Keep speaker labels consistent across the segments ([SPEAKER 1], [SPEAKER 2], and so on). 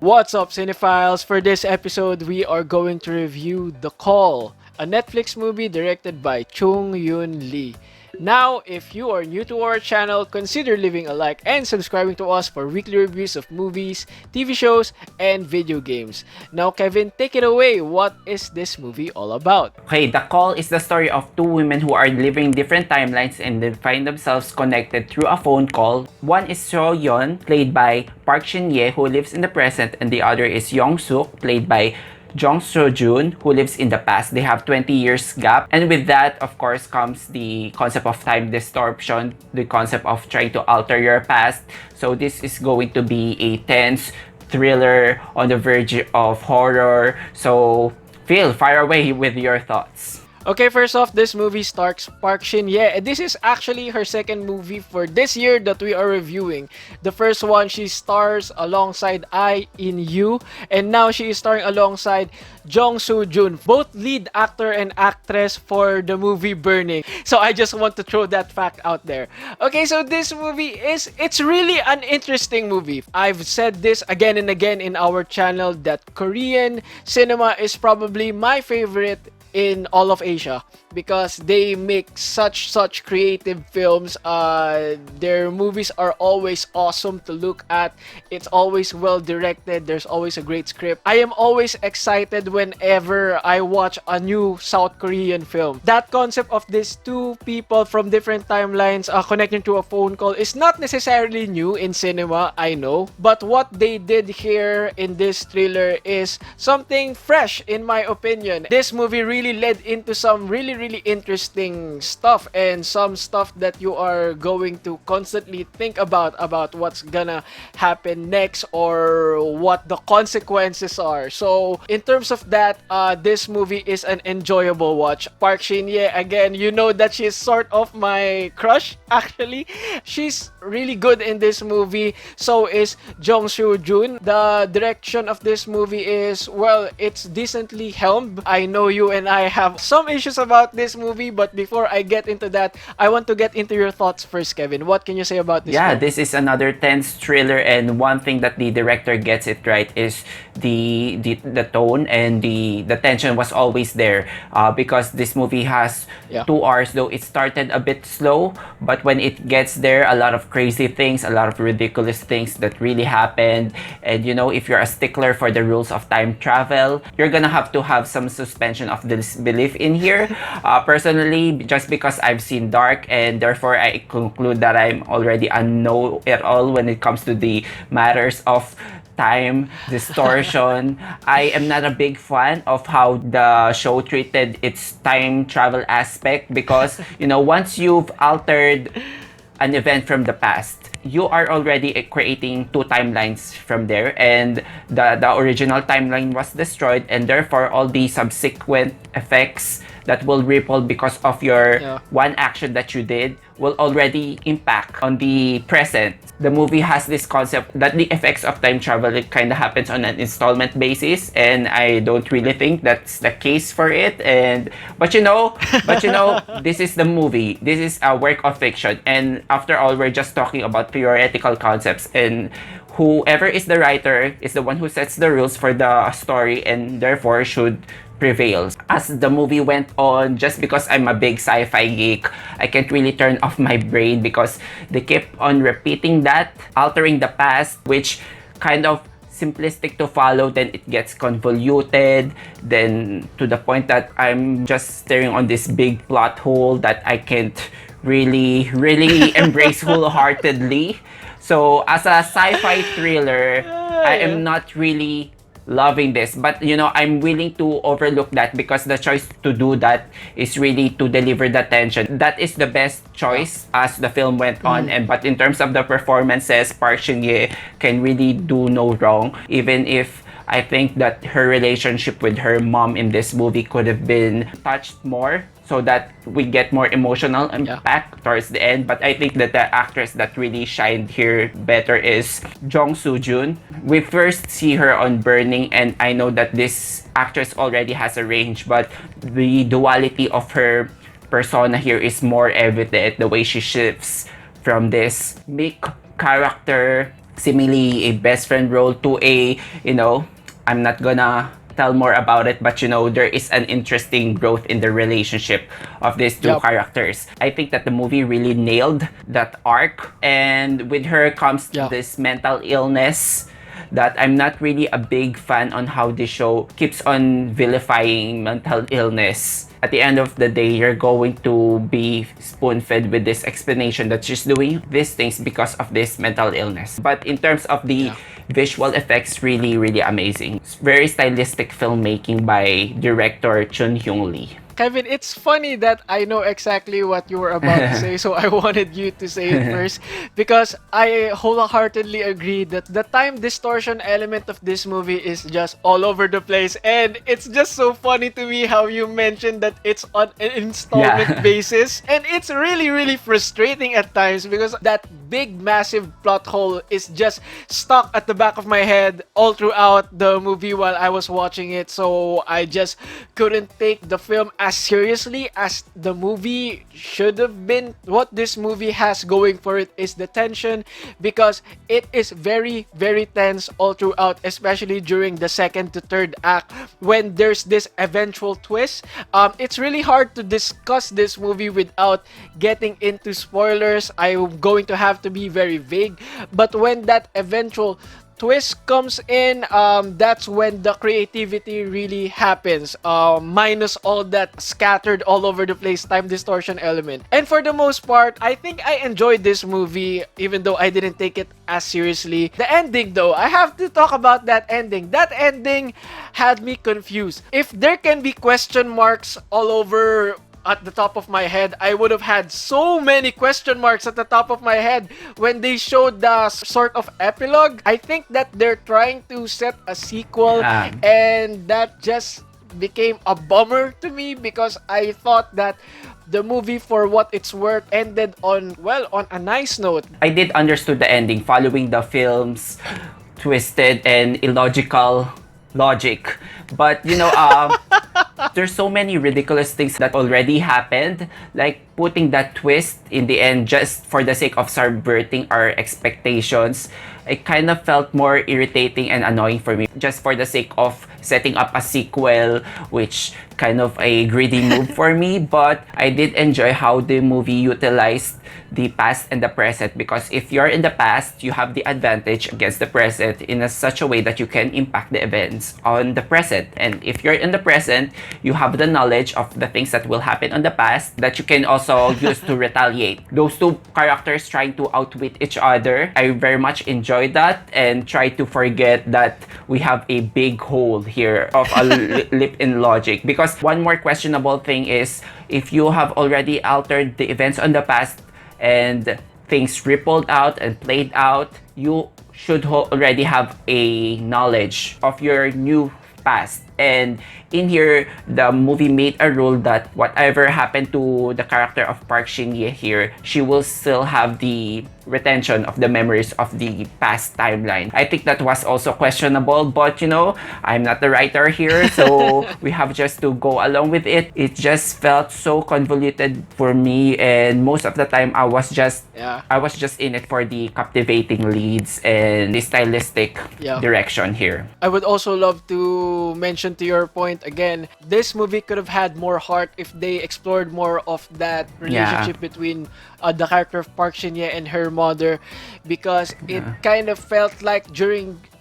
[SPEAKER 1] What's up, cinephiles? For this episode, we are going to review The Call, a Netflix movie directed by Chung-Hyun Lee. Now, if you are new to our channel, consider leaving a like and subscribing to us for weekly reviews of movies, TV shows, and video games. Now, Kevin, take it away. What is this movie all about?
[SPEAKER 2] Okay, The Call is the story of two women who are living different timelines and they find themselves connected through a phone call. One is Seo-yeon, played by Park Shin-Hye, who lives in the present, and the other is Jong-seo, played by Jong-seo Jun, who lives in the past. They have 20 years gap. And with that, of course, comes the concept of time distortion, the concept of trying to alter your past. So this is going to be a tense thriller on the verge of horror. So Phil, fire away with your thoughts.
[SPEAKER 1] Okay, first off, this movie stars Park Shin-hye, and this is actually her second movie for this year that we are reviewing. The first one, she stars alongside I in You, and now she is starring alongside Jong-seo Jun, both lead actor and actress for the movie Burning. So I just want to throw that fact out there. Okay, so this movie it's really an interesting movie. I've said this again and again in our channel that Korean cinema is probably my favorite in all of Asia because they make such creative films. Their movies are always awesome to look at. It's always well directed. There's always a great script. I am always excited whenever I watch a new South Korean film. That concept of these two people from different timelines connecting to a phone call is not necessarily new in cinema, I know, but what they did here in this thriller is something fresh in my opinion. This movie really led into some really interesting stuff, and some stuff that you are going to constantly think about what's gonna happen next or what the consequences are. So in terms of that, this movie is an enjoyable watch. Park Shin-hye, again, you know that she's sort of my crush actually. She's really good in this movie. So is Jong-seo Jun. The direction of this movie is, well, it's decently helmed. I know you and I have some issues about this movie, but before I get into that, I want to get into your thoughts first, Kevin. What can you say about this film?
[SPEAKER 2] This is another tense thriller, and one thing that the director gets it right is the tone, and the tension was always there, because this movie has 2 hours, though it started a bit slow, but when it gets there, a lot of crazy things, a lot of ridiculous things that really happened. And you know, if you're a stickler for the rules of time travel, you're gonna have to have some suspension of disbelief in here. Personally, just because I've seen Dark, and therefore I conclude that I'm already a no at all when it comes to the matters of time distortion. I am not a big fan of how the show treated its time travel aspect, because you know, once you've altered an event from the past, you are already creating 2 timelines from there, and the original timeline was destroyed, and therefore all the subsequent effects that will ripple because of your one action that you did will already impact on the present. The movie has this concept that the effects of time travel, it kind of happens on an installment basis, and I don't really think that's the case for it. And but you know, this is the movie. This is a work of fiction, and after all, we're just talking about theoretical concepts, and whoever is the writer is the one who sets the rules for the story, and therefore should prevails. As the movie went on, just because I'm a big sci-fi geek, I can't really turn off my brain because they kept on repeating that, altering the past, which kind of simplistic to follow, then it gets convoluted, then to the point that I'm just staring on this big plot hole that I can't really embrace wholeheartedly. So as a sci-fi thriller, I am not really loving this, but you know, I'm willing to overlook that because the choice to do that is really to deliver the tension. That is the best choice as the film went on. And but in terms of the performances, Park Shin-hye can really do no wrong, even if I think that her relationship with her mom in this movie could have been touched more, so that we get more emotional impact towards the end. But I think that the actress that really shined here better is Jong-seo Jun. We first see her on Burning, and I know that this actress already has a range, but the duality of her persona here is more evident. The way she shifts from this meek character seemingly a best friend role to a, I'm not gonna tell more about it, but there is an interesting growth in the relationship of these two
[SPEAKER 1] Yep.
[SPEAKER 2] characters. I think that the movie really nailed that arc, and with her comes
[SPEAKER 1] Yeah.
[SPEAKER 2] this mental illness that I'm not really a big fan on how the show keeps on vilifying mental illness. At the end of the day, you're going to be spoon-fed with this explanation that she's doing these things because of this mental illness. But in terms of the visual effects, really, really amazing. It's very stylistic filmmaking by director Chung-Hyun Lee.
[SPEAKER 1] Kevin, it's funny that I know exactly what you were about to say, so I wanted you to say it first because I wholeheartedly agree that the time distortion element of this movie is just all over the place, and it's just so funny to me how you mentioned that it's on an installment basis, and it's really, really frustrating at times because that big, massive plot hole is just stuck at the back of my head all throughout the movie while I was watching it, so I just couldn't take the film as seriously as the movie should have been. What this movie has going for it is the tension, because it is very, very tense all throughout, especially during the second to third act when there's this eventual twist. It's really hard to discuss this movie without getting into spoilers. I'm going to have to be very vague, but when that eventual twist comes in, that's when the creativity really happens, minus all that scattered all over the place time distortion element. And for the most part, I think I enjoyed this movie even though I didn't take it as seriously. The ending though, I have to talk about that ending. That ending had me confused. If there can be question marks all over at the top of my head, I would have had so many question marks at the top of my head when they showed the sort of epilogue. I think that they're trying to set a sequel, and that just became a bummer to me because I thought that the movie, for what it's worth, ended on a nice note.
[SPEAKER 2] I did understood the ending following the film's twisted and illogical logic, but there's so many ridiculous things that already happened, like putting that twist in the end just for the sake of subverting our expectations. It kind of felt more irritating and annoying for me, just for the sake of setting up a sequel, which kind of a greedy move for me. But I did enjoy how the movie utilized the past and the present, because if you're in the past, you have the advantage against the present in such a way that you can impact the events on the present. And if you're in the present, you have the knowledge of the things that will happen on the past that you can also use to retaliate. Those two characters trying to outwit each other, I very much enjoyed that and try to forget that we have a big hole here of a leap in logic. Because one more questionable thing is, if you have already altered the events on the past and things rippled out and played out, you should already have a knowledge of your new past. And in here, the movie made a rule that whatever happened to the character of Park Shin-Hye here, she will still have the retention of the memories of the past timeline. I think that was also questionable, but I'm not the writer here, so we have just to go along with it. It just felt so convoluted for me, and most of the time I was just in it for the captivating leads and the stylistic direction here.
[SPEAKER 1] I would also love to mention, to your point again, this movie could have had more heart if they explored more of that relationship between the character of Park Shin-hye and her mother, because it kind of felt like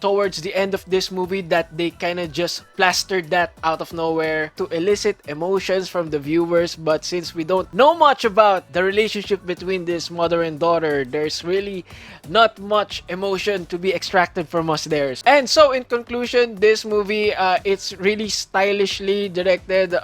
[SPEAKER 1] towards the end of this movie that they kind of just plastered that out of nowhere to elicit emotions from the viewers. But since we don't know much about the relationship between this mother and daughter, there's really not much emotion to be extracted from us there. And so in conclusion, this movie, it's really stylishly directed,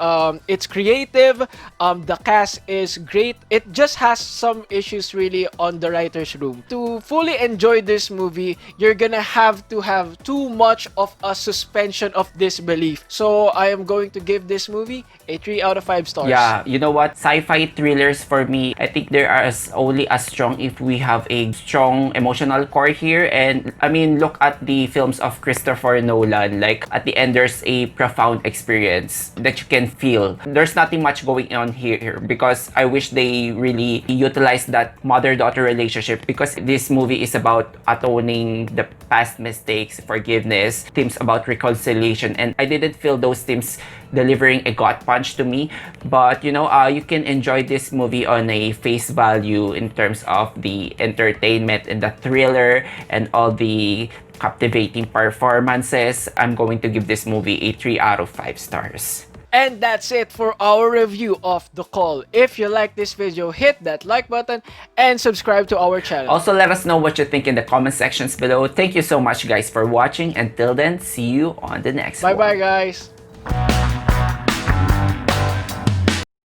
[SPEAKER 1] it's creative, the cast is great. It just has some issues really on the writer's room. To fully enjoy this movie, you're gonna have to have too much of a suspension of disbelief. So I am going to give this movie a 3 out of 5 stars.
[SPEAKER 2] Yeah, you know what? Sci-fi thrillers for me, I think they are only as strong if we have a strong emotional core here. And I mean, look at the films of Christopher Nolan. Like at the end, there's a profound experience that you can feel. There's nothing much going on here because I wish they really utilize that mother-daughter relationship, because this movie is about atoning the past mistakes, forgiveness, themes about reconciliation, and I didn't feel those themes delivering a gut punch to me. But you know, you can enjoy this movie on a face value in terms of the entertainment and the thriller and all the captivating performances. I'm going to give this movie a 3 out of 5 stars.
[SPEAKER 1] And that's it for our review of The Call. If you like this video, hit that like button and subscribe to our channel.
[SPEAKER 2] Also, let us know what you think in the comment sections below. Thank you so much guys for watching. Until then, see you on the next one.
[SPEAKER 1] Bye bye guys.